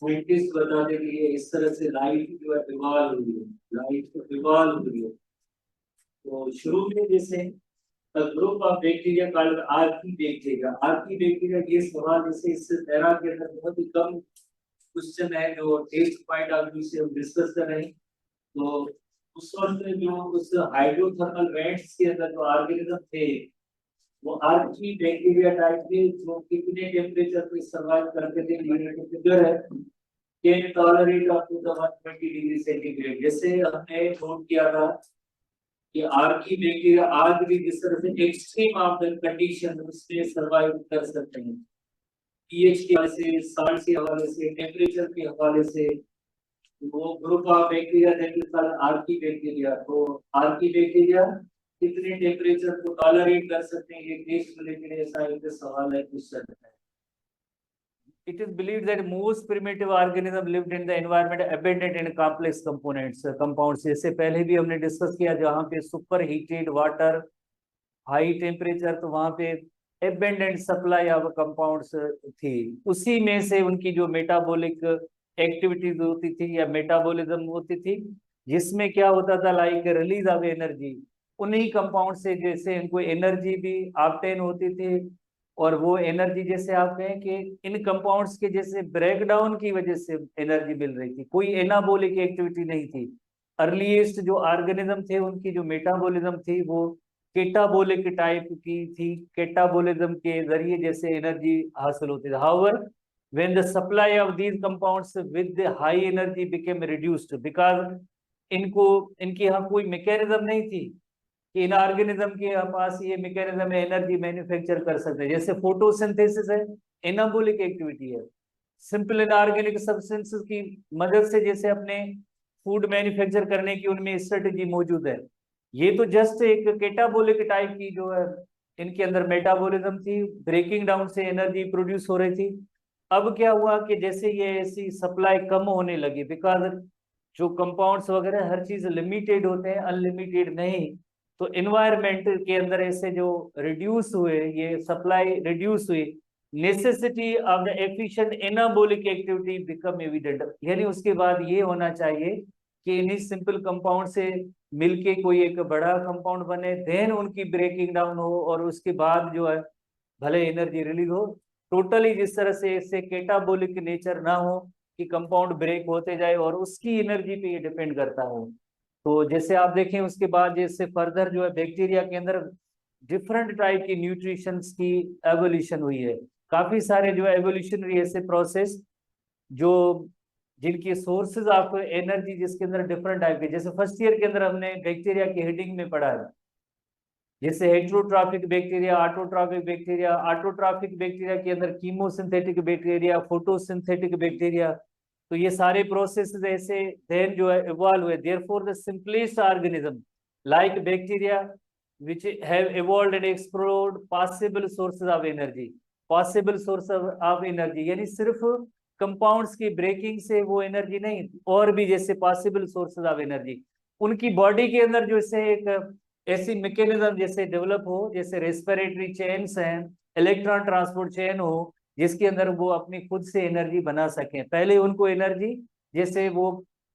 Scientist बताने के लिए इस तरह से लाइफ जो है इवॉल्व हुई है, लाइफ इवॉल्व हुई है। तो शुरू में जैसे group of bacteria called Archie bacteria, Archie bacteria, ये सवाल जैसे इस पैरा के अंदर बहुत ही कम क्वेश्चन है जो टेस्ट पॉइंट ऑफ व्यू से हम डिस्कस कर रहे हैं। तो उस वक्त जो उस हाइड्रोथर्मल वेंट्स के अंदर जो ऑर्गेनिज्म थे, वो आर्की बैक्टीरिया टाइप के, जो कितने टेम्परेचर पे सर्वाइव करते थे, ये फिगर है, can tolerate up to the 120 degree centigrade. जैसे हमने नोट किया था कि आर्की बैक्टीरिया आज भी जिस तरह से एक्सट्रीम ऑफ द कंडीशन उसमें सर्वाइव कर सकते हैं, पीएच के हवाले से, सॉल्ट के हवाले से, टेम्परेचर के हवाले से। वो group of bacteria that is called Archie bacteria. तो आर्की बैक्टीरिया कितने टेम्परेचर को टॉलरेट कर सकते हैं, ये टेस्ट रिलेटेड ऐसा एक सवाल है, क्वेश्चन है। It is believed that most primitive organism lived in the environment abundant in complex components, compounds। जैसे पहले भी हमने डिस्कस किया, जहाँ पे super heated water, high temperature, तो वहां पे एबेंडेंट सप्लाई ऑफ कंपाउंड्स थी। उसी में से उनकी जो मेटाबॉलिक एक्टिविटीज होती थी या मेटाबॉलिज्म होती थी, जिसमें क्या होता था, लाइक रिलीज ऑफ एनर्जी, उन्हीं कंपाउंड से जैसे इनको एनर्जी भी ऑब्टेन होती थी। और वो एनर्जी जैसे आप कहें कि इन कंपाउंड्स के जैसे ब्रेकडाउन की वजह से एनर्जी मिल रही थी, कोई एनाबॉलिक एक्टिविटी नहीं थी। अर्लीस्ट जो ऑर्गेनिज्म थे उनकी जो मेटाबॉलिज्म थी वो केटाबोलिक टाइप की थी, केटाबोलिज्म के जरिए जैसे एनर्जी हासिल होती थी। However when the supply of these compounds with the high energy became reduced, because इनको इनकी यहाँ कोई मैकेनिज्म नहीं थी कि इन ऑर्गेनिज्म के पास ये मैकेनिज्म एनर्जी मैन्युफैक्चर कर सकते हैं। जैसे फोटोसिंथेसिस है, एनाबॉलिक एक्टिविटी है, सिंपल इनऑर्गेनिक सब्सटेंसेस की मदद से जैसे अपने फूड मैन्युफैक्चर करने की उनमें स्ट्रेटेजी मौजूद है। ये तो जस्ट एक केटाबोलिक टाइप की जो है इनके अंदर मेटाबॉलिज्म थी, ब्रेकिंग डाउन से एनर्जी प्रोड्यूस हो रही थी। अब क्या हुआ कि जैसे ये ऐसी सप्लाई कम होने लगी, बिकॉज जो कंपाउंड्स वगैरह हर चीज लिमिटेड होते हैं, अनलिमिटेड नहीं। तो एनवायरमेंट के अंदर ऐसे जो रिड्यूस हुए, ये सप्लाई रिड्यूस हुई, necessity of the efficient anabolic activity become evident. यानी उसके बाद ये होना चाहिए कि इन्हीं सिंपल कंपाउंड से मिलके कोई एक बड़ा कंपाउंड बने, देन उनकी ब्रेकिंग डाउन हो और उसके बाद जो है भले एनर्जी रिलीज हो। टोटली जिस तरह से इससे केटाबोलिक नेचर ना हो कि कंपाउंड ब्रेक होते जाए और उसकी एनर्जी पे ये डिपेंड करता हो। तो जैसे आप देखें उसके बाद जैसे फर्दर जो है बैक्टीरिया के अंदर डिफरेंट टाइप की न्यूट्रिशंस की एवोल्यूशन हुई है। काफी सारे जो एवोल्यूशनरी ऐसे प्रोसेस जो जिनकी सोर्सेज ऑफ एनर्जी जिसके अंदर डिफरेंट टाइप के, जैसे फर्स्ट ईयर के अंदर हमने बैक्टीरिया की हेडिंग में पढ़ा है, जैसे heterotrophic bacteria, autotrophic bacteria. Autotrophic bacteria के अंदर कीमोसिंथेटिक बैक्टीरिया, फोटोसिंथेटिक बैक्टीरिया। तो ये सारे प्रोसेस ऐसे देन जो है इवॉल्व हुए। Therefore the simplest organism like bacteria which have evolved and explored possible sources of energy, possible source of energy, यानी सिर्फ कंपाउंड्स की ब्रेकिंग से वो एनर्जी नहीं, और भी जैसे पॉसिबल सोर्सेज ऑफ एनर्जी उनकी बॉडी के अंदर जैसे एक ऐसी मैकेनिज्म जैसे डेवलप हो, जैसे रेस्पिरेटरी चेन्स हैं, इलेक्ट्रॉन ट्रांसपोर्ट चेन हो, जिसके अंदर वो अपनी खुद से एनर्जी बना सकें। पहले उनको एनर्जी जैसे वो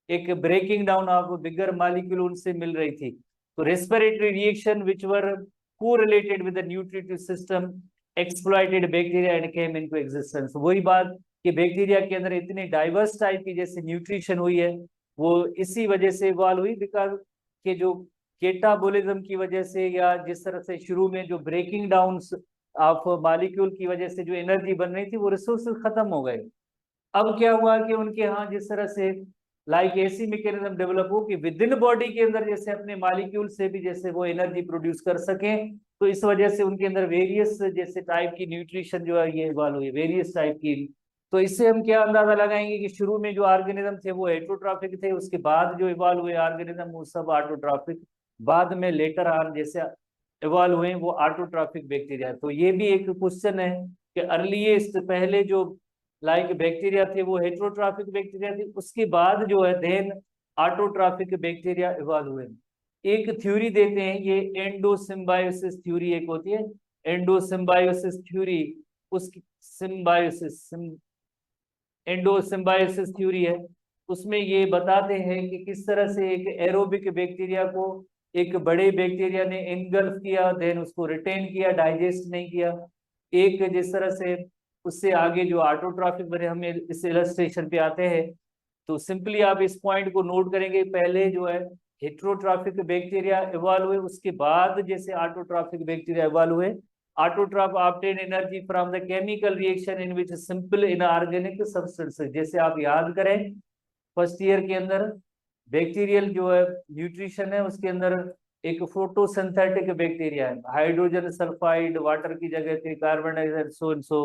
एक breaking down of bigger molecule उनसे मिल रही थी। तो respiratory reaction which were correlated with the nutritive system exploited bacteria and came into existence. वही बात कि बैक्टीरिया के अंदर इतनी डाइवर्स टाइप की जैसे न्यूट्रिशन हुई है, वो इसी वजह से इवॉल्व हुई, बिकॉज के जो केटाबोलिज्म की वजह से या जिस तरह से शुरू में जो ब्रेकिंग डाउन ऑफ मॉलिक्यूल की वजह से जो एनर्जी बन रही थी वो रिसोर्सेज खत्म हो गए। अब क्या हुआ कि उनके यहाँ जिस तरह से लाइक ऐसी मैकेनिज्म डेवलप हो कि विद इन बॉडी के अंदर जैसे अपने मॉलिक्यूल से भी जैसे वो एनर्जी प्रोड्यूस कर सकें। तो इस वजह से उनके अंदर वेरियस जैसे टाइप की न्यूट्रिशन जो है ये इवॉल्व हुई, वेरियस टाइप की। तो इससे हम क्या अंदाजा लगाएंगे कि शुरू में जो ऑर्गेनिज्म थे वो हेट्रोट्रॉफिक थे, उसके बाद जो इवॉल्व हुए ऑर्गेनिज्म वो सब ऑटोट्रॉफिक, बाद में लेटर ऑन जैसे इवॉल्व हुए वो ऑटोट्रॉफिक बैक्टीरिया। तो ये भी एक क्वेश्चन है कि अर्लीस्ट पहले जो लाइक बैक्टीरिया थे वो हेट्रोट्रॉफिक बैक्टीरिया थी, उसके बाद जो है देन ऑटोट्रॉफिक बैक्टीरिया इवॉल्व हुए। एक थ्योरी देते हैं, ये एंडोसिम्बायोसिस थ्योरी एक होती है, एंडोसिम्बायोसिस थ्योरी। उसकी सिम्बायोसिस एंडोसिम्बायोसिस थ्योरी है, उसमें ये बताते हैं कि किस तरह से एक एरोबिक बैक्टीरिया को एक बड़े बैक्टीरिया ने इनगल्फ किया, देन उसको रिटेन किया, डाइजेस्ट नहीं किया। एक जिस तरह से उससे आगे जो ऑटोट्रॉफिक बने, हम इस इलस्ट्रेशन पे आते हैं। तो सिंपली आप इस पॉइंट को नोट करेंगे, पहले जो है हेट्रोट्रॉफिक बैक्टीरिया इवॉल्व हुए, उसके बाद जैसे ऑटोट्रॉफिक बैक्टीरिया इवॉल्व हुए। Autotroph obtain energy from the chemical reaction in which simple inorganic substances. जैसे आप याद करें फर्स्ट ईयर के अंदर बैक्टीरियल जो है न्यूट्रिशन है, उसके अंदर एक फोटोसिंथेटिक बैक्टीरिया है, हाइड्रोजन सल्फाइड वाटर की जगह पे carbon dioxide so and so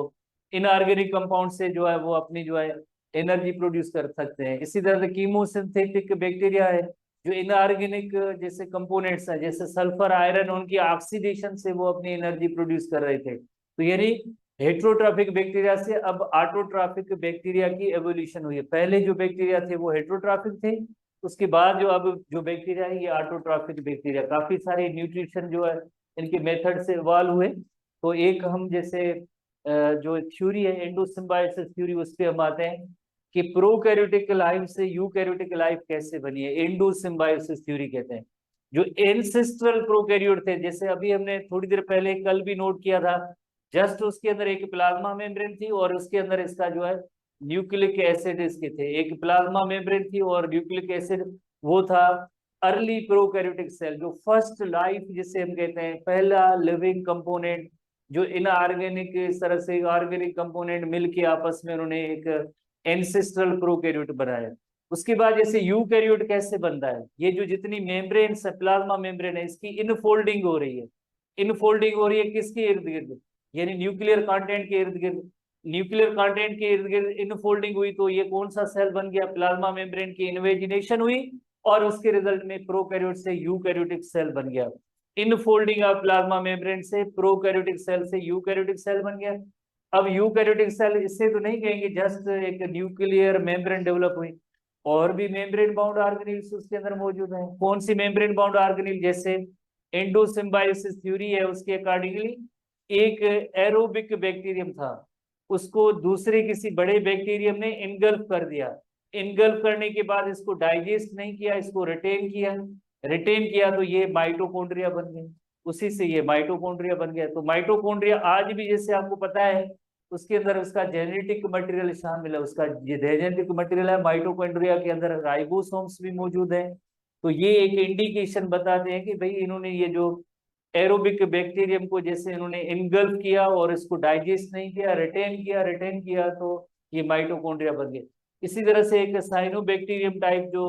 inorganic compound से जो है वो अपनी जो है एनर्जी प्रोड्यूस कर सकते हैं। इसी तरह से कीमोसिंथेटिक बैक्टीरिया है जो इनऑर्गेनिक जैसे कंपोनेंट्स हैं जैसे सल्फर आयरन, उनकी ऑक्सीडेशन से वो अपनी एनर्जी प्रोड्यूस कर रहे थे। तो यानी हेट्रोट्रॉफिक बैक्टीरिया से अब ऑटोट्रॉफिक बैक्टीरिया की एवोल्यूशन हुई है। पहले जो बैक्टीरिया थे वो हेट्रोट्रॉफिक थे, उसके बाद जो अब जो बैक्टीरिया है ये ऑटोट्रॉफिक बैक्टीरिया। काफी सारे न्यूट्रिशन जो है इनके मेथड से इवॉल्व हुए। तो एक हम जैसे जो थ्योरी है एंडोसिम्बायोसिस थ्योरी, उस पर हम आते हैं कि प्रोकैरियोटिक लाइफ से यूकैरियोटिक लाइफ कैसे बनी है, एंडोसिम्बायोसिस थ्योरी कहते हैं। जो एंसेस्ट्रल प्रोकैरियोट थे, जैसे अभी हमने थोड़ी देर पहले कल भी नोट किया था, जस्ट उसके अंदर एक प्लाज्मा मेम्ब्रेन थी और उसके अंदर इसका जो है न्यूक्लिक एसिड इसके थे, एक प्लाज्मा मेम्ब्रेन थी और न्यूक्लिक एसिड वो था अर्ली प्रोकैरियोटिक सेल, जो फर्स्ट लाइफ जिसे हम कहते हैं, पहला लिविंग कंपोनेंट जो इनऑर्गेनिक इस तरह से ऑर्गेनिक कंपोनेंट मिलके आपस में उन्होंने एक एंसेस्ट्रल प्रोकैरियोट बनाया। उसके बाद जैसे यूकैरियोट कैसे बनता है, ये जो जितनी मेम्ब्रेन है प्लाज्मा मेम्ब्रेन है इसकी इनफोल्डिंग हो रही है। इनफोल्डिंग हो रही है किसके इर्द गिर्द, यानी न्यूक्लियर कंटेंट के इर्द गिर्द। न्यूक्लियर कंटेंट के इर्द गिर्द इनफोल्डिंग हुई तो ये कौन सा सेल बन गया, प्लाज्मा मेम्ब्रेन की इन्वेजिनेशन हुई और उसके रिजल्ट में प्रोकैरियोट से यूकैरियोटिक सेल बन गया। इनफोल्डिंग ऑफ प्लाज्मा मेम्ब्रेन से प्रोकैरियोटिक सेल से यूकैरियोटिक सेल बन गया। अब यूकैरियोटिक सेल इससे तो नहीं कहेंगे जस्ट एक न्यूक्लियर मेम्ब्रेन डेवलप हुई, और भी मेम्ब्रेन बाउंड ऑर्गेनेल्स उसके अंदर मौजूद हैं। कौन सी मेम्ब्रेन बाउंड ऑर्गेनेल, जैसे एंडोसिम्बायोसिस थ्योरी है उसके अकॉर्डिंगली एक एरोबिक बैक्टीरियम था, उसको दूसरे किसी बड़े बैक्टीरियम ने इनगल्फ कर दिया। इनगल्फ करने के बाद इसको डाइजेस्ट नहीं किया, इसको रिटेन किया। रिटेन किया तो ये माइटोकॉन्ड्रिया बन गए, उसी से ये माइटोकॉन्ड्रिया बन गया। तो माइटोकॉन्ड्रिया आज भी जैसे आपको पता है उसके अंदर उसका जेनेटिक मटेरियल शामिल है, उसका ये जेनेटिक मटेरियल है माइटोकॉन्ड्रिया के अंदर, राइबोसोम्स भी मौजूद हैं। तो ये एक इंडिकेशन बताते हैं कि भाई इन्होंने ये जो एरोबिक बैक्टीरियम को जैसे इन्होंने इनगल्फ किया और इसको डाइजेस्ट नहीं किया, रिटेन किया तो ये माइटोकॉन्ड्रिया बन गए। इसी तरह से एक साइनोबैक्टीरियम टाइप जो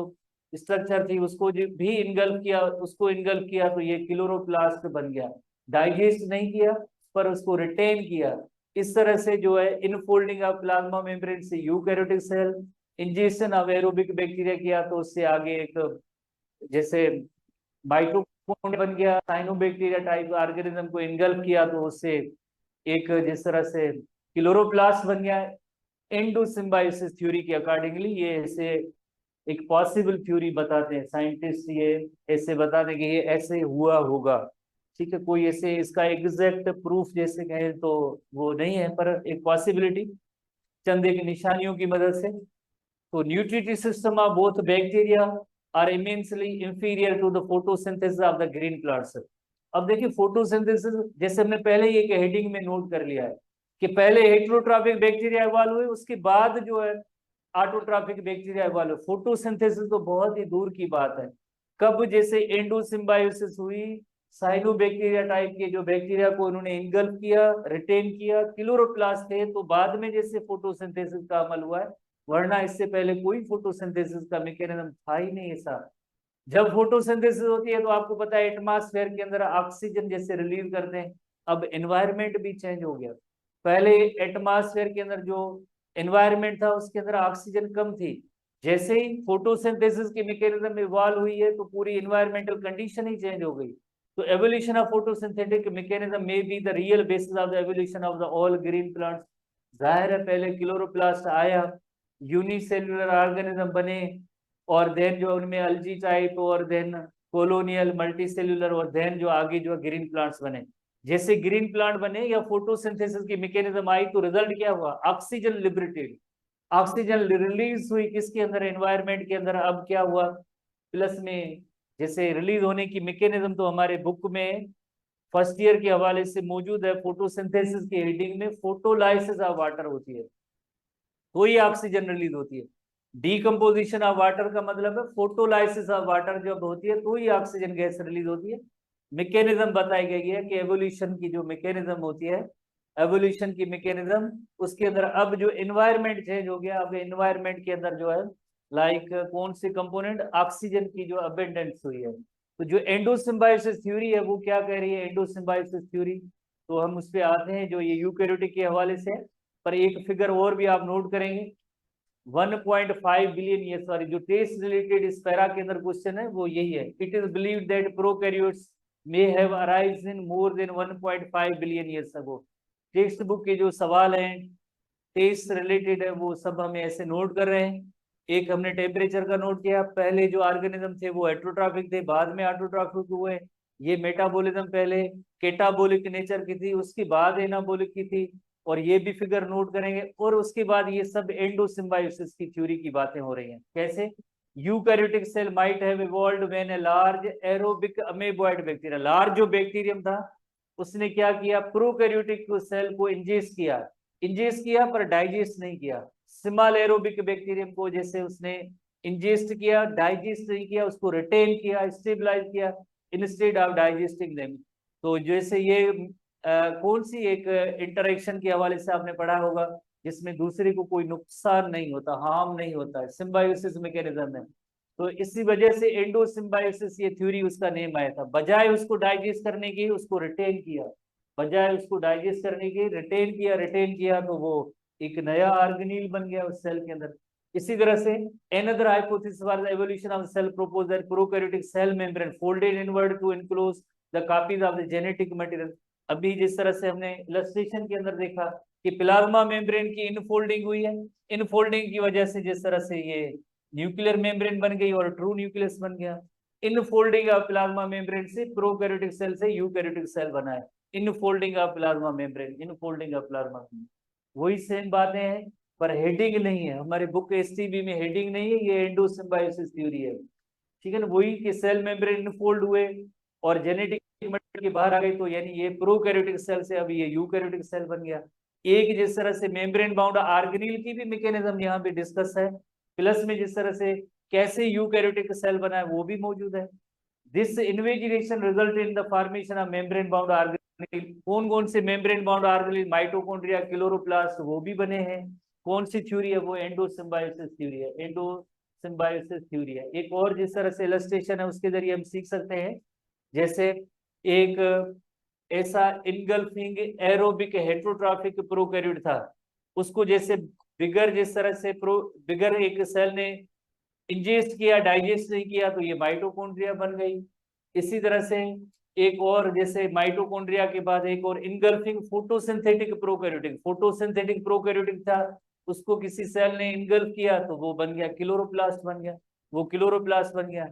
स्ट्रक्चर थी उसको भी इनगल्फ किया तो ये क्लोरोप्लास्ट बन गया। डाइजेस्ट नहीं किया पर उसको रिटेन किया। इस तरह से जो है इनफोल्डिंग ऑफ प्लाज्मा मेम्ब्रेन से eukaryotic cell, injection of aerobic bacteria किया तो उससे आगे एक जैसे माइटोकॉन्ड्रिया बन गया। साइनोबैक्टीरिया टाइप ऑर्गेनिज्म को इनगल्फ किया तो उससे एक जिस तरह से क्लोरोप्लास्ट बन गया। एंडोसिम्बायोसिस थ्योरी के अकॉर्डिंगली ये ऐसे एक पॉसिबल थ्योरी बताते हैं साइंटिस्ट, ये ऐसे बताते हैं कि ये ऐसे हुआ होगा। ठीक है, कोई ऐसे इसका एग्जैक्ट प्रूफ जैसे कहें तो वो नहीं है, पर एक पॉसिबिलिटी चंद एक निशानियों की मदद से। तो nutritive system of both bacteria are immensely inferior to the photosynthesis of the green plants. अब देखिए फोटोसिंथेसिस जैसे हमने पहले ही एक हेडिंग में नोट कर लिया है कि पहले हेट्रोट्रॉपिक बैक्टीरिया इवॉल्व हुए, उसके बाद जो है ऑटोट्रॉपिक बैक्टीरिया इवॉल्व। फोटोसिंथेसिस तो बहुत ही दूर की बात है। कब जैसे एंडोसिम्बायोसिस हुई, साइनोबैक्टीरिया टाइप के जो बैक्टीरिया को उन्होंने इनगल्फ किया, रिटेन किया, क्लोरोप्लास्ट थे, तो बाद में जैसे फोटोसिंथेसिस का अमल हुआ है, वरना इससे पहले कोई फोटोसिंथेसिस का मैकेनिज्म था ही नहीं ऐसा। जब फोटोसिंथेसिस होती है तो आपको पता है एटमॉस्फेयर के अंदर ऑक्सीजन जैसे रिलीज करते हैं। अब एनवायरनमेंट भी चेंज हो गया। पहले एटमॉस्फेयर के अंदर जो एनवायरनमेंट था उसके अंदर ऑक्सीजन कम थी, जैसे ही फोटोसिंथेसिस की मैकेनिज्म इवॉल्व हुई है तो पूरी एनवायरमेंटल कंडीशन ही चेंज हो गई। तो evolution of photosynthetic mechanism may be the real basis of the evolution of the all green plants. जाहिर है पहले क्लोरोप्लास्ट आया, यूनिसेल्युलर ऑर्गेनिज्म बने, और देन जो उनमें अल्जी टाइप, और देन कॉलोनियल मल्टीसेल्युलर, और देन जो आगे जो ग्रीन प्लांट्स बने। जैसे ग्रीन प्लांट बने या फोटोसिंथेसिस की मैकेनिज्म आई तो रिजल्ट क्या हुआ, ऑक्सीजन लिबरेटेड। ऑक्सीजन रिलीज हुई किसके अंदर, एनवायरनमेंट के अंदर। अब क्या हुआ प्लस में, जैसे रिलीज होने की मैकेनिज्म तो हमारे बुक में फर्स्ट ईयर के हवाले से मौजूद है। फोटोसिंथेसिस की रीडिंग में फोटोलाइसिस ऑफ वाटर होती है तो ही ऑक्सीजन रिलीज होती है। डीकम्पोजिशन ऑफ वाटर का मतलब है फोटोलाइसिस ऑफ वाटर जब होती है तो ही ऑक्सीजन गैस रिलीज होती है। मैकेनिज्म बताई गई है कि एवोल्यूशन की जो मैकेनिज्म होती है, एवोल्यूशन की मैकेनिज्म, उसके अंदर अब जो एनवायरनमेंट चेंज हो गया, अब एनवायरनमेंट के अंदर जो है लाइक कौन सी कंपोनेंट, ऑक्सीजन की जो अबेंडेंस हुई है। तो जो एंडोसिम्बायोसिस थ्योरी है वो क्या कह रही है, एंडोसिम्बायोसिस थ्योरी, तो हम उस पर आते हैं जो ये यूकैरियोटिक के हवाले से। पर एक फिगर और भी आप नोट करेंगे, 1.5 बिलियन ईयर, सॉरी जो टेस्ट रिलेटेड इस पैरा के अंदर क्वेश्चन है वो यही है। It is believed that prokaryotes may have arised in more than 1.5 billion years ago. Text book के जो सवाल हैं टेस्ट रिलेटेड है वो सब हमें ऐसे नोट कर रहे हैं। एक हमने टेम्परेचर का नोट किया, पहले जो ऑर्गेनिज्म थे वो हेट्रोट्रॉफिक थे, बाद में ऑटोट्रॉफिक हुए। ये मेटाबॉलिज्म पहले केटाबोलिक नेचर की थी, उसके बाद एनाबोलिक की थी, और ये भी फिगर नोट करेंगे। और उसके बाद ये सब एंडोसिम्बायोसिस की थ्योरी की बातें हो रही हैं। कैसे, eukaryotic cell might have evolved when a large aerobic amoeboid bacteria, large जो बैक्टीरियम था उसने क्या किया, प्रोकैरियोटिक सेल को इंजेस्ट किया, इंजेस्ट किया पर डाइजेस्ट नहीं किया। स्मॉल एरोबिक बैक्टीरियम को जैसे उसने इंजेस्ट किया, डाइजेस्ट नहीं किया, उसको रिटेन किया, स्टेबलाइज किया, इंस्टेड ऑफ डाइजेस्टिंग देम। तो जैसे ये कौन सी एक इंटरेक्शन के हवाले से आपने पढ़ा होगा जिसमें दूसरे को कोई नुकसान नहीं होता, हार्म नहीं होता है, सिम्बायोसिस मैकेनिज्म है। तो इसी वजह से एंडो सिम्बायोसिस ये थ्योरी उसका नेम आया था। बजाय उसको डाइजेस्ट करने की उसको रिटेन किया, बजाय उसको डाइजेस्ट करने की रिटेन किया, रिटेन किया तो वो एक नया ऑर्गेनील बन गया उस सेल के अंदर। इसी तरह से another hypothesis was the evolution of cell proposed that prokaryotic cell membrane folded inward to enclose the copies of the genetic material। अभी जिस तरह से हमने इलस्ट्रेशन के अंदर देखा कि प्लाज्मा मेम्ब्रेन की इनफोल्डिंग हुई है, इनफोल्डिंग की वजह से जिस तरह से ये न्यूक्लियर मेम्ब्रेन बन गई और ट्रू न्यूक्लियस बन गया। इनफोल्डिंग ऑफ प्लाज्मा मेम्ब्रेन से प्रोकैरियोटिक सेल से यूकैरियोटिक सेल बना है। Infolding of plasma membrane, infolding of plasma, वही सेम बातें हैं पर हेडिंग नहीं है हमारे बुक एसटीबी में, हेडिंग नहीं है, ये एंडोसिम्बायोसिस थ्योरी है। ठीक है ना, वही कि सेल मेम्ब्रेन इनफोल्ड हुए और जेनेटिक मटेरियल के बाहर आ गई, तो यानी ये प्रोकैरियोटिक सेल से अभी ये यूकैरियोटिक सेल बन गया। एक जिस तरह से मेम्ब्रेन बाउंड ऑर्गेनील की भी मैकेनिज्म यहाँ पे डिस्कस है, प्लस में जिस तरह से कैसे यूकैरियोटिक सेल बना है वो भी मौजूद है। This invagination result in the formation of membrane bound organelle. कौन कौन से membrane bound organelle, mitochondria, chloroplast, वो भी बने हैं। कौन सी थ्योरी है वो एंडोसिम्बायोसिस थ्योरी है, एंडोसिम्बायोसिस थ्योरी है। एक और जिस तरह से इलस्ट्रेशन है उसके जरिए हम सीख सकते हैं, जैसे एक ऐसा इनगल्फिंग एरोबिक हेट्रोट्रॉफिक प्रोकैरियोट था, उसको जैसे बिगर जिस तरह से बिगर एक सेल ने इंजेस्ट किया, डाइजेस्ट नहीं किया, तो ये माइटोकॉन्ड्रिया बन गई। इसी तरह से एक और जैसे माइटोकॉन्ड्रिया के बाद एक और engulfing photosynthetic prokaryotic, photosynthetic prokaryotic था, उसको किसी सेल ने इनगल्फ किया तो वो बन गया क्लोरोप्लास्ट बन गया, वो क्लोरोप्लास्ट बन गया।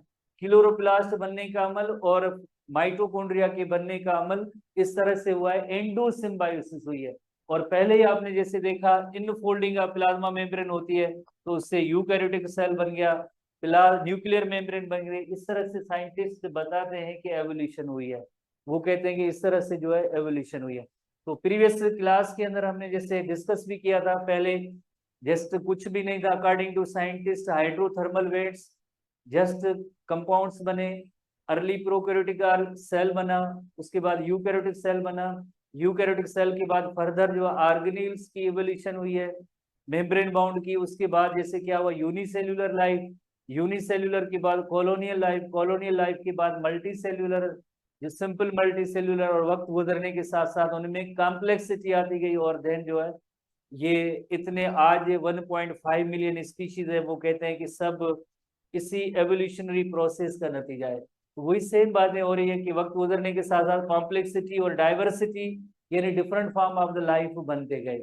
क्लोरोप्लास्ट बनने का अमल और माइटोकॉन्ड्रिया के बनने का अमल इस तरह से हुआ है, एंडोसिम्बायोसिस हुई है। और पहले ही आपने जैसे देखा इनफोल्डिंग ऑफ प्लाज्मा मेम्ब्रेन होती है तो उससे यूकैरियोटिक सेल बन गया, न्यूक्लियर मेम्ब्रेन बन गई। इस तरह से साइंटिस्ट बताते हैं कि एवोल्यूशन हुई है, वो कहते हैं कि इस तरह से जो है एवोल्यूशन हुई है। तो प्रीवियस क्लास के अंदर हमने जैसे डिस्कस भी किया था पहले, जस्ट कुछ भी नहीं था, according to scientist hydrothermal vents just compounds बने, अर्ली प्रोकैरियोटिक सेल बना, उसके बाद यूकैरियोटिक सेल बना, यूकैरियोटिक सेल के बाद फर्दर जो ऑर्गेनील्स की एवोल्यूशन हुई है मेम्ब्रेन बाउंड की, उसके बाद जैसे क्या हुआ यूनिसेल्यूलर लाइफ, यूनिसेल्यूलर के बाद कॉलोनियल लाइफ, कॉलोनियल लाइफ के बाद मल्टी सेल्यूलर, जो सिंपल मल्टी सेल्यूलर, और वक्त गुजरने के साथ साथ उनमें कॉम्प्लेक्सिटी आती गई और देन जो है ये इतने आज 1.5 मिलियन स्पीशीज है, वो कहते हैं कि सब इसी एवोल्यूशनरी प्रोसेस का नतीजा है। तो वही सेम बातें हो रही है कि वक्त गुजरने के साथ साथ कॉम्प्लेक्सिटी और डाइवर्सिटी यानी different form of the life बनते गए।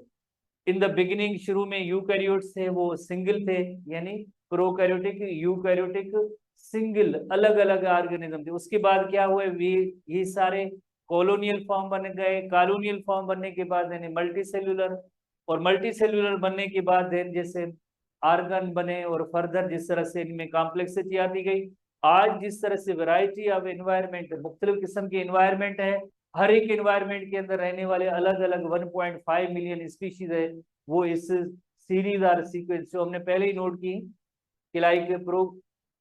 इन द बिगिनिंग शुरू में यूकैरियोट्स थे वो सिंगल थे, यानी प्रोकैरियोटिक यूकैरियोटिक सिंगल अलग अलग ऑर्गेनिज्म थे। उसके बाद क्या हुए, ये सारे कॉलोनियल फॉर्म बन गए, कॉलोनियल फॉर्म बनने के बाद यानी मल्टी सेल्यूलर, और मल्टी सेल्यूलर बनने के बाद जैसे आर्गन बने और फर्दर जिस तरह से इनमें कॉम्प्लेक्सिटी आती गई। आज जिस तरह से वैरायटी ऑफ एनवायरनमेंट, मुख्तलिफ किस्म के एनवायरनमेंट है, हर एक एनवायरनमेंट के अंदर रहने वाले अलग अलग 1.5 मिलियन स्पीशीज है, वो इस सीरीज और सीक्वेंस जो हमने पहले ही नोट की कि like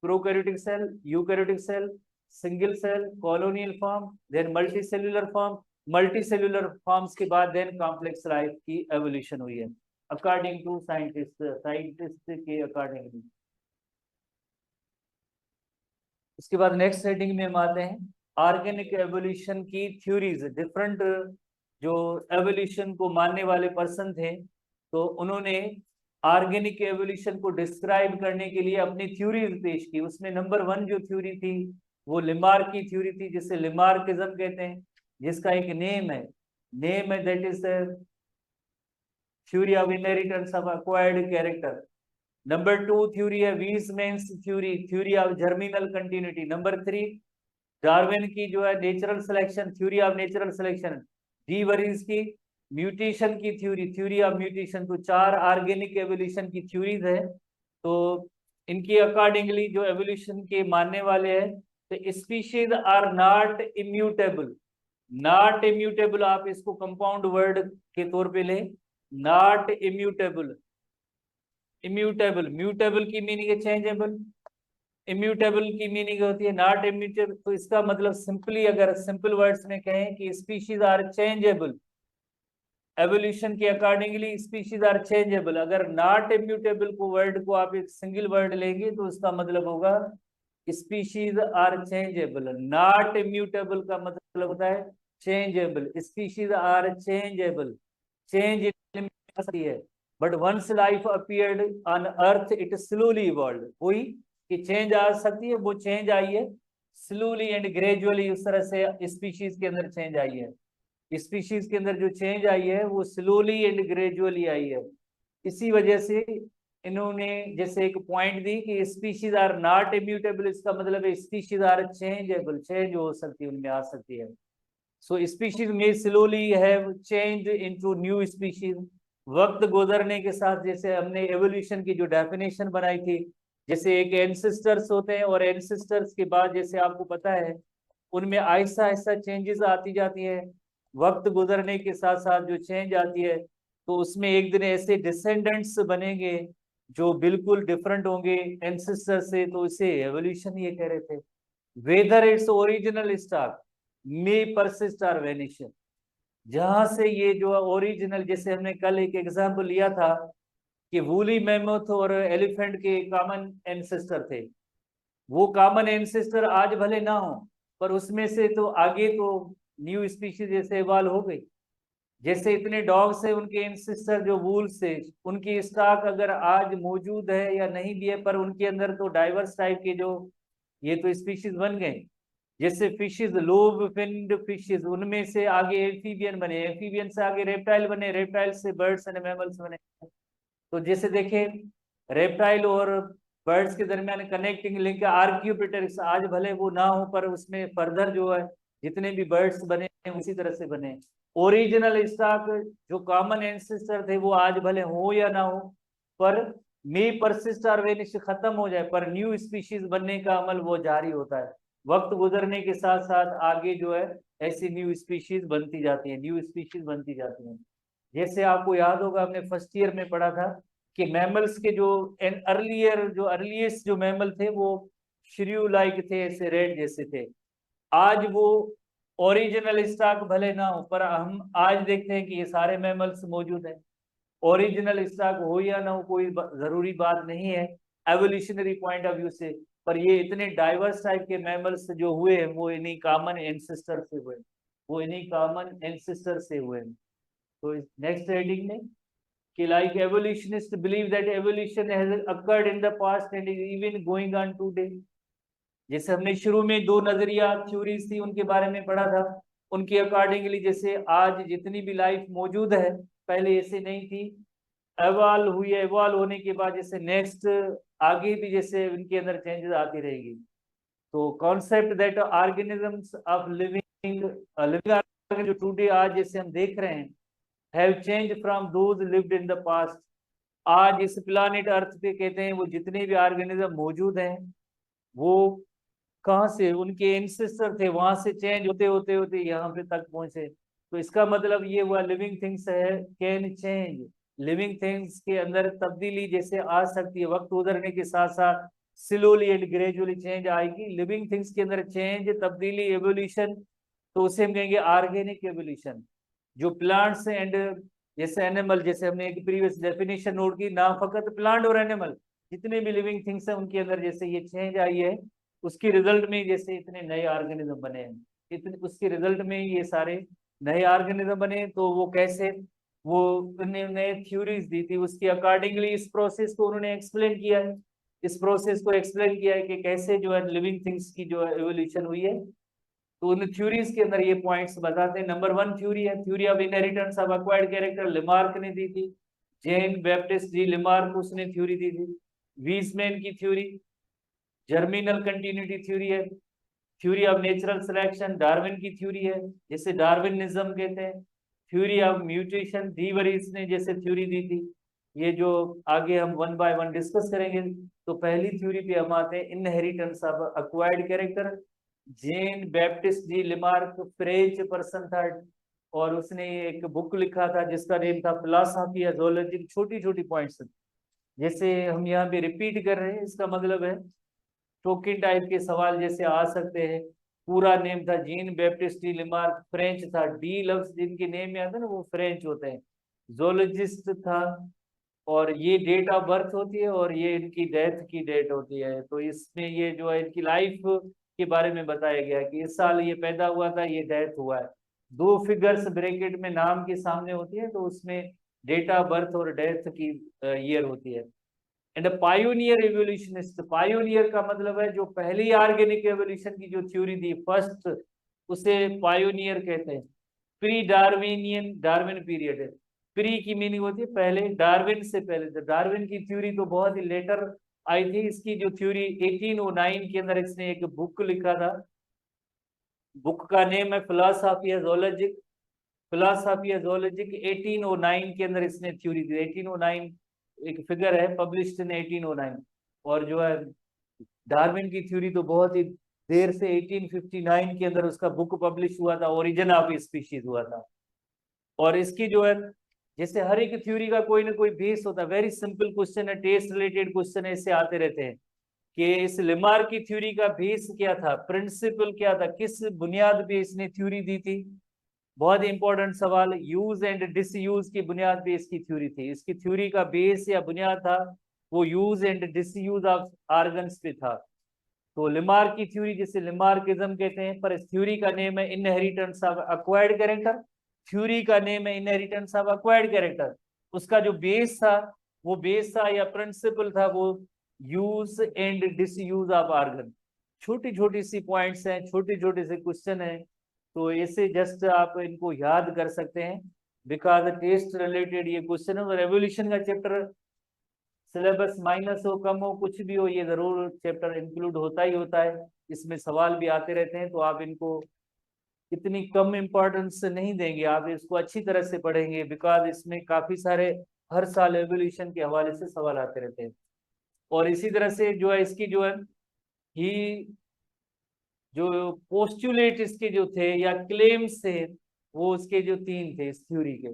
prokaryotic cell, eukaryotic cell, single cell, colonial form, then multi cellular form, multi cellular forms के बाद देन कॉम्प्लेक्स लाइफ की एवोल्यूशन हुई है अकॉर्डिंग टू साइंटिस्ट के अकॉर्डिंगली। उसके बाद नेक्स्ट हेडिंग में हम आते हैं ऑर्गेनिक एवोल्यूशन की थ्योरीज। डिफरेंट जो एवोल्यूशन को मानने वाले पर्सन थे तो उन्होंने ऑर्गेनिक एवोल्यूशन को डिस्क्राइब करने के लिए अपनी थ्योरीज पेश की। उसमें नंबर 1 जो थ्योरी थी वो लिमार्क की थ्योरी थी, जिसे लिमार्किज्म कहते हैं, जिसका एक नेम है that is theory of inheritance of acquired character. Number 2 theory है Weismann's theory, theory of germinal continuity. Number 3 Darwin की जो है natural selection, theory of natural selection. De Vries की म्यूटेशन की थ्योरी, थ्योरी ऑफ म्यूटेशन। तो 4 organic evolution की theories है। तो इनकी अकॉर्डिंगली जो एवोल्यूशन के मानने वाले हैं तो species are not immutable. Not immutable आप इसको कंपाउंड वर्ड के तौर पे लें, नॉट इम्यूटेबल। इम्यूटेबल, म्यूटेबल की मीनिंग है चेंजेबल, इम्यूटेबल की मीनिंग होती है नॉट इम्यूटेबल। तो इसका मतलब सिंपली अगर सिंपल वर्ड्स में कहें कि स्पीशीज आर चेंजेबल, एवोल्यूशन के अकॉर्डिंगली स्पीशीज आर चेंजेबल। अगर नॉट इम्यूटेबल को वर्ड को आप एक सिंगल वर्ड लेंगे तो उसका मतलब होगा species are changeable. Not immutable का मतलब होता है changeable. Species are changeable, change है but once life appeared on earth it slowly evolve. वही कि चेंज आ सकती है, वो चेंज आई है स्लोली एंड ग्रेजुअली। उस तरह से स्पीशीज के अंदर चेंज आई है, स्पीशीज के अंदर जो चेंज आई है वो स्लोली एंड ग्रेजुअली आई है। इसी वजह से इन्होंने जैसे एक पॉइंट दी कि स्पीशीज आर नॉट इम्यूटेबल, इसका मतलब है स्पीशीज आर चेंजेबल, चेंज हो सकती है, उनमें आ सकती है। सो स्पीशीज में slowly have changed into new species. वक्त गुजरने के साथ, जैसे हमने एवोल्यूशन की जो डेफिनेशन बनाई थी, जैसे एक एंसेस्टर्स होते हैं और एंसेस्टर्स के बाद जैसे आपको पता है उनमें आहिस्ता आहिस्ता चेंजेस आती जाती है। वक्त गुजरने के साथ साथ जो चेंज आती है तो उसमें एक दिन ऐसे डिसेंडेंट्स बनेंगे जो बिल्कुल डिफरेंट होंगे एंसेस्टर से, तो इसे एवोल्यूशन ये कह रहे थे। वेदर इट्स ओरिजिनल स्टॉक मे परसिस्ट और वेनिश, जहां से ये जो ओरिजिनल, जैसे हमने कल एक एग्जांपल लिया था कि वूली मैमथ और एलिफेंट के कॉमन एंसेस्टर थे, वो कॉमन एंसेस्टर आज भले ना हो पर उसमें से तो आगे तो न्यू स्पीशीज जैसे इवॉल्व हो गई। जैसे इतने डॉग्स है उनके एंसेस्टर जो वूल्स से, उनकी स्टॉक अगर आज मौजूद है या नहीं भी है पर उनके अंदर तो डाइवर्स टाइप के जो ये तो स्पीशीज बन गए। जैसे फिशेज, लोब फिन्ड फिशेज, उनमें से आगे एम्फीबियन बने, एम्फीबियन से आगे रेप्टाइल बने, रेप्टाइल से बर्ड्स एंड मैमल्स बने। तो जैसे देखें रेप्टाइल और बर्ड्स के दरमियान कनेक्टिंग लिंक आर्क्योपिटेरिक्स, आज भले वो ना हो पर उसमें फर्दर जो है जितने भी बर्ड्स बने उसी तरह से बने। ओरिजिनल स्टॉक जो कॉमन एंसेस्टर थे वो आज भले हो या ना हो पर मे परसिस्ट और वेनिश, खत्म हो जाए पर न्यू स्पीशीज बनने का अमल वो जारी होता है। वक्त गुजरने के साथ साथ आगे जो है ऐसी न्यू स्पीशीज बनती जाती है, न्यू स्पीशीज बनती जाती हैं। जैसे आपको याद होगा हमने फर्स्ट ईयर में पढ़ा था कि मैमल्स के जो अर्लीस्ट जो मैमल थे वो श्रियू लाइक थे, ऐसे रेड जैसे थे। आज वो ओरिजिनल स्टॉक भले ना हो पर हम आज देखते हैं कि ये सारे मैमल्स मौजूद हैं। ओरिजिनल स्टॉक हो या ना हो कोई जरूरी बात नहीं है एवोल्यूशनरी पॉइंट ऑफ व्यू से, पर ये इतने डाइवर्स टाइप के मैमल्स जो हुए हैं वो इन्हीं कॉमन एंसेस्टर से हुए, वो इन्हीं कॉमन एंसेस्टर से हुए। तो नेक्स्ट हेडिंग में कि like evolutionists believe that evolution has occurred in the past and is even going on today। जैसे हमने शुरू में 2 नजरिया थ्योरीज थी उनके बारे में पढ़ा था, उनके अकॉर्डिंगली जैसे आज जितनी भी लाइफ मौजूद है पहले ऐसे नहीं थी, एवॉल्व हुई है, एवॉल्व होने के बाद जैसे नेक्स्ट आगे भी जैसे उनके अंदर चेंजेस आती रहेगी। तो concept that organisms of living जो टुडे आज जैसे हम देख रहे हैं have changed from those lived in the past। आज इस प्लानिट अर्थ पे कहते हैं वो जितने भी ऑर्गेनिज्म मौजूद हैं वो कहाँ से, उनके एंसेस्टर थे, वहां से चेंज होते होते होते यहाँ पे तक पहुंचे। तो इसका मतलब ये हुआ लिविंग थिंग्स है कैन चेंज, लिविंग थिंग्स के अंदर तब्दीली जैसे आ सकती है, वक्त गुजरने के साथ साथ स्लोली एंड ग्रेजुअली चेंज आएगी। लिविंग थिंग्स के अंदर चेंज, तब्दीली, एवोल्यूशन, तो उसे हम कहेंगे ऑर्गेनिक एवोल्यूशन। जो प्लांट्स एंड जैसे एनिमल, जैसे हमने एक प्रीवियस डेफिनेशन नोट की, ना फकत प्लांट और एनिमल, जितने भी लिविंग थिंग्स हैं उनके अंदर जैसे ये चेंज आई है, उसके रिजल्ट में जैसे इतने नए ऑर्गेनिज्म बने हैं, इतने उसके रिजल्ट में ये सारे नए ऑर्गेनिज्म बने। तो वो कैसे, वो उन्होंने थ्योरीज दी थी, उसके अकॉर्डिंगली इस प्रोसेस को उन्होंने एक्सप्लेन किया है, इस प्रोसेस को एक्सप्लेन किया है कि कैसे जो है लिविंग थिंग्स की जो एवोल्यूशन हुई है। तो उन थ्योरीज के अंदर ये पॉइंट्स बताते हैं। नंबर 1 थ्योरी है theory of inheritance of acquired character, Lamarck ने दी थी, जेन बैप्टिस्ट डी लिमार्क उसने थ्योरी दी थी। वीजमैन की थ्योरी जर्मिनल कंटिन्यूटी थ्योरी है। Theory of natural selection Darwin की थ्योरी है, जिसे डार्विनिज्म कहते हैं। Theory of mutation D worries ने जैसे थ्योरी दी थी। ये जो आगे हम वन बाय वन डिस्कस करेंगे। तो पहली थ्योरी पे हम आते हैं, inheritance of acquired character. Jean Baptiste de Lamarck French person था, और उसने एक बुक लिखा था जिसका नेम था फिलॉसफी ऑफ ज़ूलॉजी। छोटी छोटी पॉइंट्स जैसे हम यहाँ पे रिपीट कर रहे हैं, इसका मतलब है टोकिन टाइप के सवाल जैसे आ सकते हैं। पूरा नेम था Jean Baptiste de Lamarck, French था, डी लफ्ज जिनके नेम में आता है ना वो फ्रेंच होते हैं, जोलॉजिस्ट था, और ये डेट ऑफ बर्थ होती है और ये इनकी डेथ की डेट होती है। तो इसमें ये जो है इनकी लाइफ के बारे में बताया गया है कि इस साल ये पैदा हुआ था, ये डेथ हुआ है। 2 फिगर्स ब्रैकेट में नाम के सामने होती है, तो उसमें डेट ऑफ बर्थ और डेथ की ईयर होती है। एंड पायोनियर एवोल्यूशनिस्ट, पायोनियर का मतलब है जो पहली ऑर्गेनिक एवोल्यूशन की जो थ्योरी दी फर्स्ट, उसे पायोनियर कहते हैं। प्री डार्विनियन, डार्विन पीरियड है, प्री की मीनिंग होती है पहले, डार्विन से पहले। तो डार्विन की थ्योरी तो बहुत ही लेटर आई थी। इसकी जो थ्योरी 1809 के अंदर इसने एक बुक लिखा था, बुक का नेम है फिलॉसफी ऑफ ज़ूलॉजिक, फिलॉसफी ऑफ ज़ूलॉजिक 1809 के अंदर इसने थ्योरी दी। 1809 एक फिगर है, पब्लिश्ड इन 1809। और जो है डार्विन की थ्योरी तो बहुत ही देर से 1859 के अंदर उसका बुक पब्लिश हुआ था, ओरिजिन ऑफ स्पीशीज हुआ था। और इसकी जो है जैसे हर एक थ्योरी का कोई ना कोई बेस होता है। वेरी सिंपल क्वेश्चन है, टेस्ट रिलेटेड क्वेश्चन ऐसे आते रहते हैं कि इस लिमार्क की थ्योरी का बेस क्या था, प्रिंसिपल क्या था, किस बुनियाद पे इसने थ्योरी दी थी। बहुत इंपॉर्टेंट सवाल। यूज एंड डिसयूज की बुनियाद पे इसकी थ्योरी थी। इसकी थ्योरी का बेस या बुनियाद था वो use and disuse of organs पे था। तो लिमार्क की थ्योरी जिसे लिमार्किज्म कहते हैं, पर इस थ्योरी का नेम है inheritance of acquired character. Theory का नेम है इनहेरिटेंस ऑफ एक्वायर्ड कैरेक्टर। उसका जो बेस था, वो बेस था या प्रिंसिपल था वो use and disuse of organ. छोटी छोटी सी पॉइंट्स हैं, छोटे छोटे से क्वेश्चन हैं, तो ऐसे जस्ट आप इनको याद कर सकते हैं बिकॉज टेस्ट रिलेटेड ये क्वेश्चन है। और रेवोल्यूशन का चैप्टर सिलेबस माइनस हो कम हो कुछ भी हो, ये जरूर चैप्टर इंक्लूड होता ही होता है। इसमें सवाल भी आते रहते हैं, तो आप इनको इतनी कम इम्पोर्टेंस नहीं देंगे, आप इसको अच्छी तरह से पढ़ेंगे बिकॉज इसमें काफी सारे हर साल एवोल्यूशन के हवाले से सवाल आते रहते हैं। और इसी तरह से जो है इसकी जो है ही जो पोस्टुलेट इसके जो थे या क्लेम्स थे, वो उसके जो 3 थे, इस थ्योरी के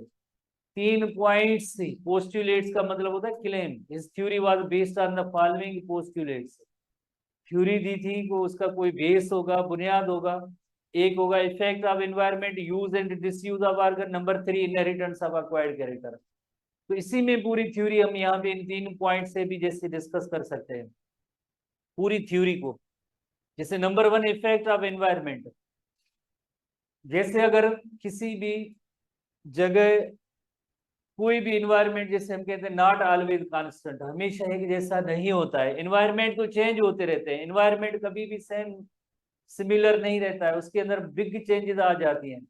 3 पॉइंट्स थी। पोस्टुलेट्स का मतलब होता है क्लेम। इस theory was based on the following postulates. Theory दी थी को उसका कोई बेस होगा, बुनियाद होगा। एक होगा effect of environment, use and disuse of organ. Number 3 inheritance of acquired character. तो इसी में पूरी थ्योरी हम यहाँ पे इन 3 पॉइंट से भी जैसे डिस्कस कर सकते हैं पूरी थ्योरी को। जैसे नंबर 1 इफेक्ट ऑफ एनवायरनमेंट। जैसे अगर किसी भी जगह कोई भी इन्वायरमेंट, जैसे हम कहते हैं नॉट ऑलवेज कांस्टेंट, हमेशा एक जैसा नहीं होता है। इन्वायरमेंट तो चेंज होते रहते हैं, इन्वायरमेंट कभी भी सेम सिमिलर नहीं रहता है, उसके अंदर बिग चेंजेस आ जाती हैं।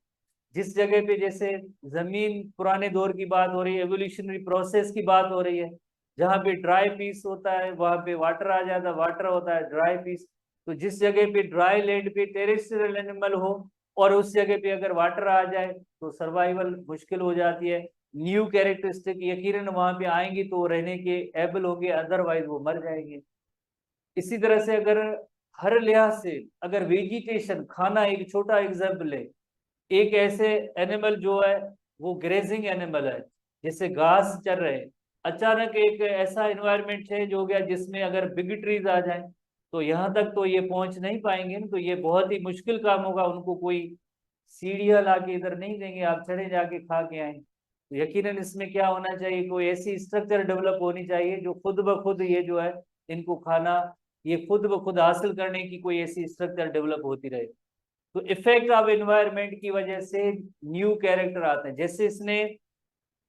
जिस जगह पे जैसे जमीन पुराने दौर की बात हो रही है, एवोल्यूशनरी प्रोसेस की बात हो रही है, जहाँ पे ड्राई पीस होता है वहां पे वाटर आ जाता है, वाटर होता है ड्राई पीस। तो जिस जगह पे ड्राई लैंड पे टेरेस्ट्रियल एनिमल हो और उस जगह पे अगर वाटर आ जाए तो सर्वाइवल मुश्किल हो जाती है। न्यू कैरेक्टरिस्टिक यकीनन वहां पे आएंगी तो रहने के एबल होंगे, अदरवाइज वो मर जाएंगे। इसी तरह से अगर हर लिहाज से अगर वेजिटेशन खाना, एक छोटा एग्जाम्पल है, एक ऐसे एनिमल जो है वो ग्रेजिंग एनिमल है, जैसे घास चर रहे हैं, अचानक एक ऐसा एनवायरनमेंट चेंज हो गया जिसमें अगर बिग ट्रीज आ जाएं तो यहाँ तक तो ये पहुंच नहीं पाएंगे ना, तो ये बहुत ही मुश्किल काम होगा, उनको कोई सीढ़ियां ला के इधर नहीं देंगे आप चढ़े जाके खा के आए। तो यकीनन इसमें क्या होना चाहिए, कोई ऐसी स्ट्रक्चर डेवलप होनी चाहिए जो खुद ब खुद ये जो है इनको खाना, ये खुद ब खुद हासिल करने की कोई ऐसी स्ट्रक्चर डेवलप होती रहे। तो इफेक्ट ऑफ एनवायरनमेंट की वजह से न्यू कैरेक्टर आते हैं। जैसे इसने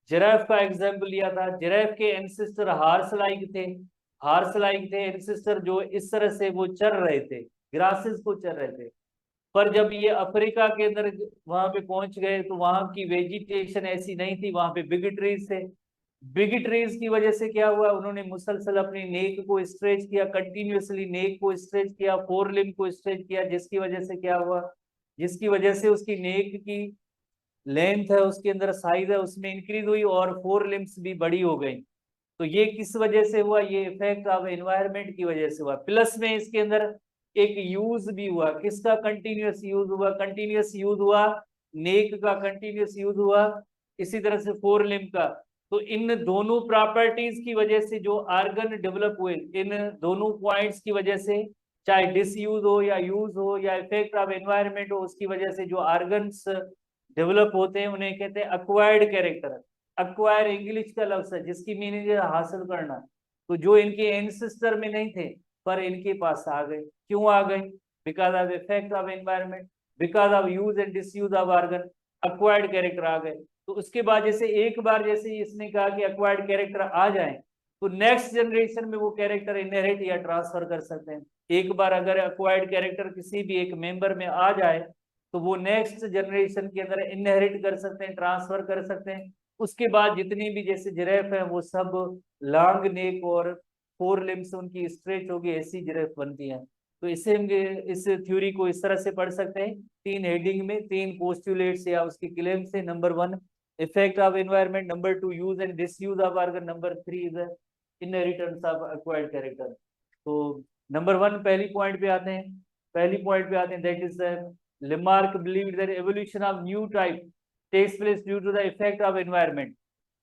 जिराफ का एग्जाम्पल लिया था, जिराफ के एंसेस्टर हार्स लाइक थे, हार्स लाइक थे एंसेस्टर, जो इस तरह से वो चर रहे थे, ग्रासेस को चर रहे थे। पर जब ये अफ्रीका के अंदर वहां पे पहुंच गए तो वहां की वेजिटेशन ऐसी नहीं थी, वहां पे बिग ट्रीज थे। बिग ट्रीज की वजह से क्या हुआ, उन्होंने मुसलसल अपनी नेक को स्ट्रेच किया, कंटिन्यूअसली नेक को स्ट्रेच किया, फोर लिम्ब को स्ट्रेच किया, जिसकी वजह से क्या हुआ, जिसकी वजह से उसकी नेक की लेंथ है, उसके अंदर साइज है, उसमें इंक्रीज हुई और फोर लिम्स भी बड़ी हो गई। तो ये किस वजह से हुआ, ये इफेक्ट ऑफ एनवायरनमेंट की वजह से हुआ। प्लस में इसके अंदर एक यूज भी हुआ, किसका कंटिन्यूअस यूज हुआ, कंटिन्यूअस यूज हुआ नेक का, कंटिन्यूअस यूज हुआ इसी तरह से फोर लिम्ब का। तो इन दोनों प्रॉपर्टीज की वजह से जो आर्गन डेवलप हुए, इन दोनों पॉइंट्स की वजह से, चाहे डिसयूज हो या यूज हो या इफेक्ट ऑफ एनवायरनमेंट हो, उसकी वजह से जो आर्गन्स डेवलप होते हैं उन्हें कहते हैं अक्वायर्ड कैरेक्टर। अक्वायर इंग्लिश का लफ्ज है जिसकी मीनिंग है हासिल करना। तो जो इनके एंसेस्टर में नहीं थे पर इनके पास आ गए, क्यों आ गए, because of effect of environment, because of use and disuse of organ, acquired character आ गए। तो उसके बाद जैसे एक बार जैसे इसने कहा कि अक्वायर्ड कैरेक्टर आ जाए तो नेक्स्ट जनरेशन में वो कैरेक्टर इनहेरिट या ट्रांसफर कर सकते हैं। एक बार अगर अक्वायर्ड कैरेक्टर किसी भी एक मेंबर में आ जाए तो वो नेक्स्ट जनरेशन के अंदर इनहेरिट कर सकते हैं, ट्रांसफर कर सकते हैं। उसके बाद जितनी भी जैसे जिराफ है वो सब लॉन्ग नेक और फोर लिम्स उनकी स्ट्रेच होगी, ऐसी जिराफ बनती है। तो इसे हम इस थ्योरी को इस तरह से पढ़ सकते हैं, तीन हेडिंग में, तीन पोस्टुलेट्स या उसके क्लेम से। Number 1 effect of environment, number 2 use and disuse of organ, number 3 is inheritance of acquired character. तो नंबर 1 पहली पॉइंट पे आते हैं, पहली पॉइंट पे आते हैं, that is Lamarck believed that evolution of new type takes place due to the effect of environment.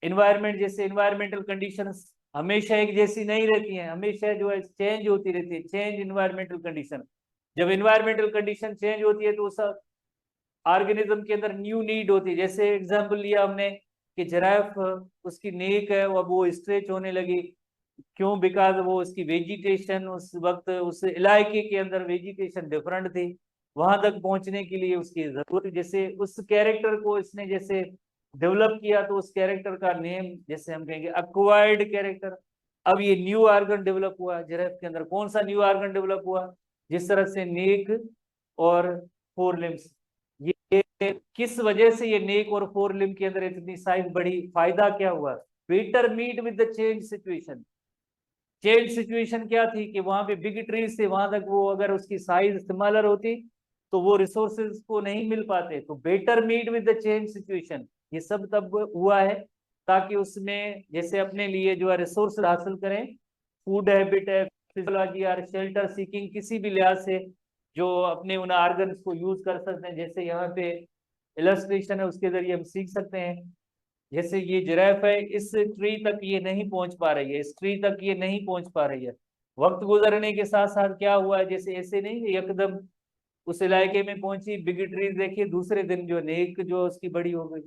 Environment जैसे environmental conditions हमेशा एक जैसी नहीं रहती हैं, हमेशा जो है चेंज होती रहती है, चेंज environmental condition। जब environmental condition चेंज होती है तो उस ऑर्गेनिज्म के अंदर न्यू नीड होती है। जैसे एग्जांपल लिया हमने कि जिराफ, उसकी नेक है वो स्ट्रेच होने लगी, क्यों, बिकॉज वो उसकी वेजिटेशन उस वक्त उस इलाके के अंदर वेजिटेशन डिफरेंट थी, वहां तक पहुंचने के लिए उसकी जरूरत, जैसे उस कैरेक्टर को इसने जैसे डेवलप किया तो उस कैरेक्टर का नेम जैसे हम कहेंगे अक्वायर्ड कैरेक्टर। अब ये न्यू आर्गन डेवलप हुआ जिराफ के अंदर, कौन सा न्यू आर्गन डेवलप हुआ, जिस तरह से नेक और फोर लिम्स, ये किस वजह से ये नेक और फोर लिम्ब के अंदर इतनी साइज बढ़ी, फायदा क्या हुआ, better meet with the change situation. Change situation क्या थी कि वहां पे बिग ट्रीज थे, वहां तक वो अगर उसकी साइज सिमिलर होती तो वो रिसोर्सेज को नहीं मिल पाते, तो better meet with the change situation. ये सब तब हुआ है ताकि उसमें जैसे अपने लिए जो है रिसोर्स हासिल करें, फूड हैबिट है, फिजियोलॉजी और शेल्टर सीकिंग, किसी भी लिहाज से जो अपने उन आर्गन्स को यूज कर सकते हैं। जैसे यहाँ पे इलस्ट्रेशन है उसके जरिए हम सीख सकते हैं, जैसे ये जिराफ है इस ट्री तक ये नहीं पहुंच पा रही है, इस ट्री तक ये नहीं पहुंच पा रही है, वक्त गुजरने के साथ साथ क्या हुआ है, जैसे ऐसे नहीं एकदम उस इलाके में पहुंची बिग ट्रीज देखिए दूसरे दिन जो नेक जो उसकी बड़ी हो गई,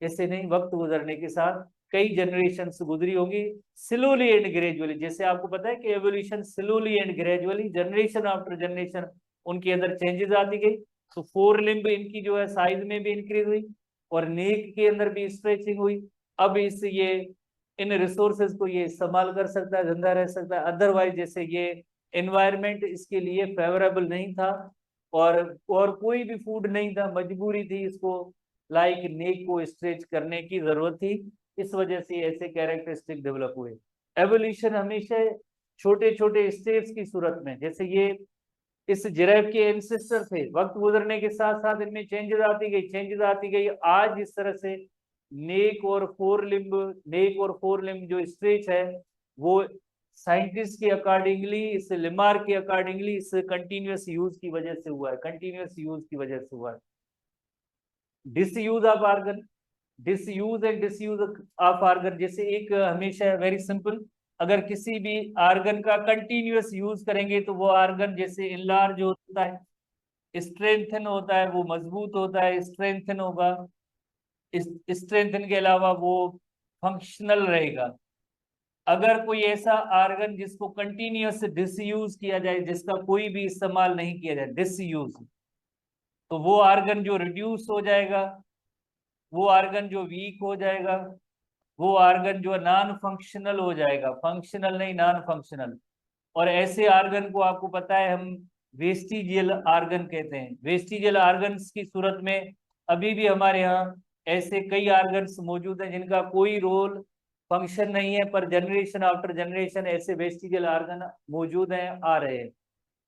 ऐसे नहीं, वक्त गुजरने के साथ कई जनरेशन गुजरी होगी, स्लोली एंड ग्रेजुअली। जैसे आपको पता है कि evolution slowly and gradually, generation after generation उनके अंदर चेंजेस आती गई। तो फोर लिम्ब इनकी जो है साइज में भी इंक्रीज हुई और नेक के अंदर भी स्ट्रेचिंग हुई। अब इस ये इन रिसोर्सेज को ये इस्तेमाल कर सकता है, जिंदा रह सकता है, अदरवाइज जैसे ये एनवायरनमेंट इसके लिए फेवरेबल नहीं था और कोई भी फूड नहीं था, मजबूरी थी इसको लाइक नेक को स्ट्रेच करने की जरूरत थी, इस वजह से ऐसे कैरेक्टरिस्टिक डेवलप हुए। एवोल्यूशन हमेशा छोटे छोटे स्टेप्स की सूरत में, जैसे ये इस जिराफ के एंसेस्टर थे, वक्त गुजरने के साथ साथ इनमें चेंजेस आती गई, चेंजेस आती गई, आज इस तरह से नेक और फोर लिम्ब जो स्ट्रेच है वो साइंटिस्ट के अकॉर्डिंगली, इस लिमार्क के अकॉर्डिंगली इस कंटिन्यूअस यूज की वजह से हुआ है, कंटिन्यूअस यूज की वजह से हुआ है। Disuse of organ, disuse and disuse of organ, जैसे एक हमेशा वेरी सिंपल, अगर किसी भी आर्गन का कंटिन्यूअस यूज करेंगे तो वो आर्गन जैसे इनलार्ज होता है, स्ट्रेंथन होता है, वो मजबूत होता है, स्ट्रेंथन होगा, स्ट्रेंथन के अलावा वो फंक्शनल रहेगा। अगर कोई ऐसा आर्गन जिसको कंटिन्यूअस डिसयूज किया जाए, जिसका कोई भी इस्तेमाल नहीं किया जाए, डिसयूज, तो वो आर्गन जो रिड्यूस हो जाएगा, वो आर्गन जो वीक हो जाएगा, वो आर्गन जो नॉन फंक्शनल हो जाएगा, फंक्शनल नहीं नॉन फंक्शनल। और ऐसे आर्गन को आपको पता है हम वेस्टिजियल आर्गन कहते हैं। वेस्टिजियल आर्गन्स की सूरत में अभी भी हमारे यहाँ ऐसे कई आर्गन्स मौजूद हैं जिनका कोई रोल फंक्शन नहीं है, पर जनरेशन आफ्टर जनरेशन ऐसे वेस्टिजियल आर्गन मौजूद हैं, आ रहे हैं।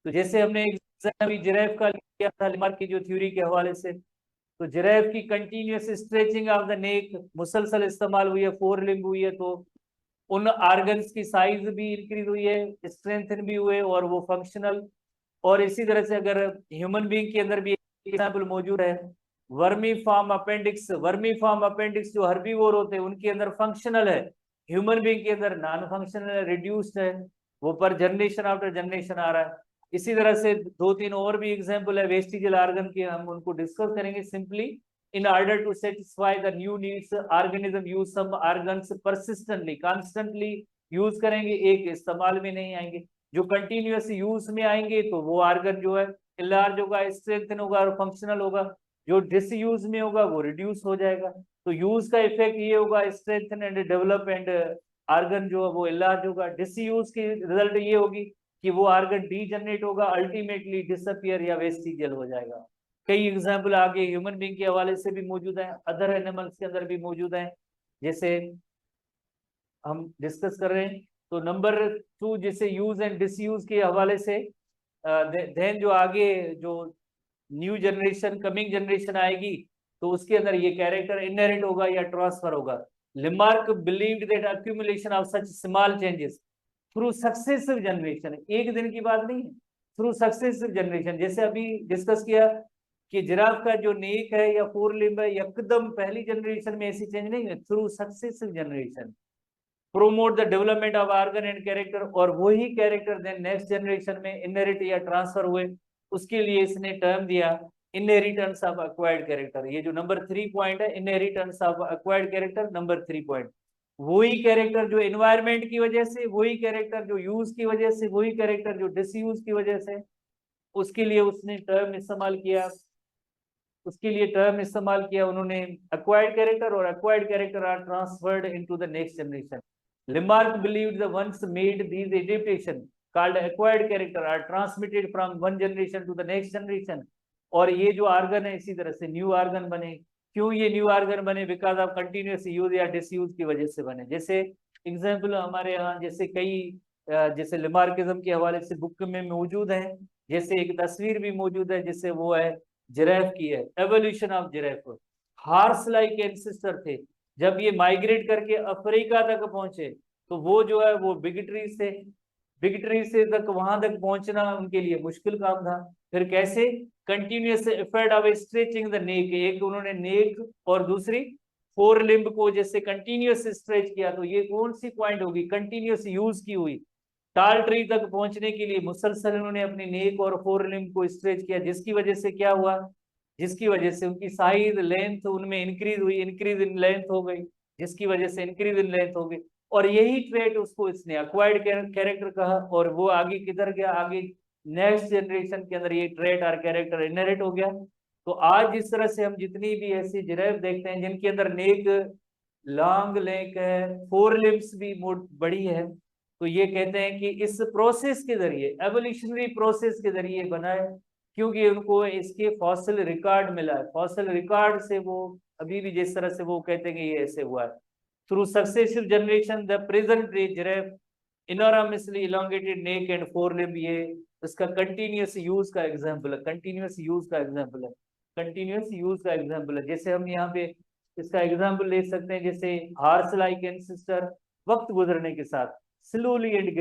तो जैसे हमने एक जिराफ का लिया था लिमार्क की जो थ्योरी के हवाले से, तो जिराफ की continuous stretching of the neck मुसलसल इस्तेमाल हुई है, फोर लिम्ब हुई है, तो उन आर्गन्स की साइज भी इंक्रीज हुई है, स्ट्रेंथन भी हुए और वो फंक्शनल। और इसी तरह से अगर ह्यूमन बीइंग के अंदर भी एग्जाम्पल मौजूद है, vermi form appendix, vermi form appendix जो हर्बीवोर होते हैं उनके अंदर फंक्शनल है, ह्यूमन बीइंग के अंदर नॉन फंक्शनल है, रिड्यूस्ड है, वो पर जनरेशन आफ्टर जनरेशन आ रहा है। इसी तरह से दो तीन और भी एग्जाम्पल है वेस्टिजियल आर्गन के, हम उनको डिस्कस करेंगे simply. In order to satisfy the new needs, organism use some organs persistently, constantly use करेंगे, एक इस्तेमाल में नहीं आएंगे। जो कंटिन्यूअस यूज में आएंगे तो वो आर्गन जो है इनलार्ज होगा, स्ट्रेंथन होगा और फंक्शनल होगा। जो डिसयूज में होगा वो रिड्यूस हो जाएगा। तो यूज का इफेक्ट ये होगा, strengthen and develop and organ जो है वो इनलार्ज होगा। डिसयूज की रिजल्ट ये होगी कि वो आर्गन डीजनरेट होगा, अल्टीमेटली डिसअपियर या वेस्टिजियल हो जाएगा। कई एग्जाम्पल आगे ह्यूमन बीइंग के हवाले से भी मौजूद है, अदर एनिमल्स के अंदर भी मौजूद है, जैसे हम डिस्कस कर रहे हैं। तो नंबर 2 जैसे यूज एंड डिसयूज के हवाले से, देन जो आगे जो न्यू जनरेशन कमिंग जनरेशन आएगी तो उसके अंदर ये कैरेक्टर इनहेरिट होगा या ट्रांसफर होगा। Lamarck believed that accumulation of such small changes through successive generation, एक दिन की बात नहीं है, थ्रू सक्सेसिव जनरेशन। जैसे अभी डिस्कस किया कि जिराफ का जो नेक है या फोर लिम्ब है एकदम पहली जनरेशन में ऐसी चेंज नहीं है, through successive generation promote the development of organ and character, और वही कैरेक्टर देन नेक्स्ट जनरेशन में इनहेरिट या ट्रांसफर हुए। उसके लिए इसने टर्म दिया इनहेरिटेंस ऑफ एक्वायर्ड कैरेक्टर। ये जो नंबर 3 पॉइंट है, inheritance of acquired character, number 3 point. वही कैरेक्टर जो एनवायरमेंट की वजह से, वही कैरेक्टर जो यूज की वजह से, वही कैरेक्टर जो डिसयूज की वजह से, उसके लिए उसने टर्म इस्तेमाल किया, उसके लिए टर्म इस्तेमाल किया उन्होंने acquired character, और acquired character are transferred into the next generation. Lamarck believed the once made these adaptation called acquired character are transmitted from one generation to the next generation. और ये जो आर्गन है इसी तरह से न्यू आर्गन बने। क्यों ये न्यू आर्गन बने? बिकॉज ऑफ कंटिन्यूस यूज या डिसयूज की वजह से बने। जैसे एग्जाम्पल हमारे यहाँ जैसे कई जैसे लिमार्किज्म के हवाले से बुक में मौजूद है, जैसे एक तस्वीर भी मौजूद है जिससे वो है जिराफ की है, evolution of giraffe. Horse like ancestor थे, जब ये माइग्रेट करके अफ्रीका तक पहुंचे तो वो जो है वो बिग ट्री से तक वहां तक पहुंचना उनके लिए मुश्किल काम था। फिर कैसे? Continuous effort of stretching the neck, एक उन्होंने नेक और दूसरी फोर लिम्ब को जैसे कंटिन्यूअस स्ट्रेच किया, तो ये कौन सी पॉइंट होगी? कंटिन्यूअस यूज की हुई। टाल ट्री तक पहुंचने के लिए मुसलसल उन्होंने अपनी नेक और फोर लिम्ब को स्ट्रेच किया, जिसकी वजह से क्या हुआ? जिसकी वजह से उनकी साइज लेंथ उनमें इंक्रीज हुई, इंक्रीज इन लेंथ हो गई, जिसकी वजह से इंक्रीज इन लेंथ हो गई। और यही ट्रेट उसको इसने एक्वायर्ड कैरेक्टर कहा, और वो आगे किधर गया? आगे नेक्स्ट जनरेशन के अंदर ये ट्रेट और कैरेक्टर इनहेरिट हो गया। तो आज जिस तरह से हम जितनी भी ऐसी जिराफ देखते हैं जिनके अंदर नेक लॉन्ग नेक है, फोर लिम्स भी बड़ी है, तो ये कहते हैं कि इस प्रोसेस के जरिए, एवोल्यूशनरी प्रोसेस के जरिए बना है, क्योंकि उनको इसके फॉसिल रिकॉर्ड मिला है। फॉसिल रिकॉर्ड से वो अभी भी जिस तरह से वो कहते हैं कि ये ऐसे हुआ है। Through successive generation the present day giraffe enormously elongated neck and four limb, ये इसका कंटिन्यूअस यूज का एग्जांपल है, कंटिन्यूअस यूज का एग्जांपल है, कंटिन्यूअस यूज का एग्जांपल है। जैसे हम यहाँ पे इसका एग्जाम्पल ले सकते हैं, जैसे हार्स लाइक एंसेस्टर वक्त गुजरने के साथ स्लोली एंड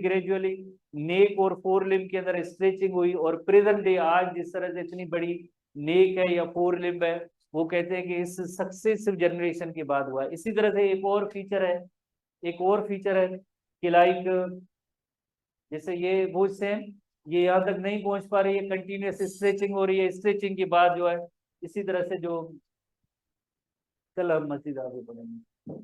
ग्रेजुअली नेक और फोर लिम्ब के अंदर स्ट्रेचिंग हुई, और प्रेजेंट डे आज जिस तरह से इतनी बड़ी नेक है या फोर लिम्ब है, वो कहते हैं कि इस सक्सेसिव जनरेशन के बाद हुआ है। इसी तरह से एक और फीचर है कि लाइक जैसे ये वो सेम ये यहाँ तक नहीं पहुंच पा रही है, कंटिन्यूस स्ट्रेचिंग हो रही है, स्ट्रेचिंग के बाद जो है इसी तरह से जो, कल हम मस्जिद आगे पढ़ेंगे।